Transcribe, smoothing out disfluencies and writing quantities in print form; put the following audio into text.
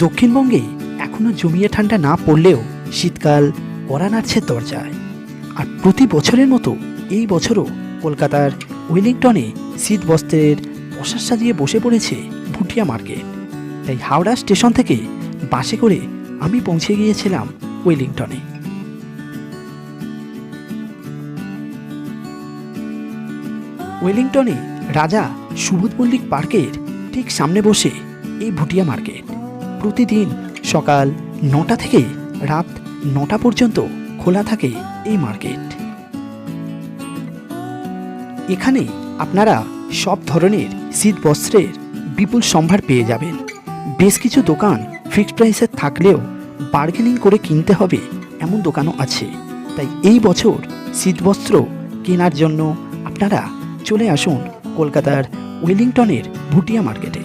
দক্ষিণবঙ্গে এখনও জমিয়ে ঠান্ডা না পড়লেও শীতকাল কড়া নাড়ছে দরজায়। আর প্রতি বছরের মতো এই বছরও কলকাতার ওয়েলিংটনে শীত বস্ত্রের পসরা সাজিয়ে বসে পড়েছে ভুটিয়া মার্কেট। তাই হাওড়া স্টেশন থেকে বাসে করে আমি পৌঁছে গিয়েছিলাম ওয়েলিংটনে। ওয়েলিংটনে রাজা সুবোধ মল্লিক পার্কের ঠিক সামনে বসে এই ভুটিয়া মার্কেট। প্রতিদিন সকাল 9টা থেকে রাত 9টা পর্যন্ত খোলা থাকে এই মার্কেট। এখানে আপনারা সব ধরনের শীত বস্ত্রের বিপুল সম্ভার পেয়ে যাবেন। বেশ কিছু দোকান ফিক্সড প্রাইসে থাকলেও বার্গেনিং করে কিনতে হবে এমন দোকানও আছে। তাই এই বছর শীতবস্ত্র কেনার জন্য আপনারা চলে আসুন কলকাতার ওয়েলিংটনের ভুটিয়া মার্কেটে।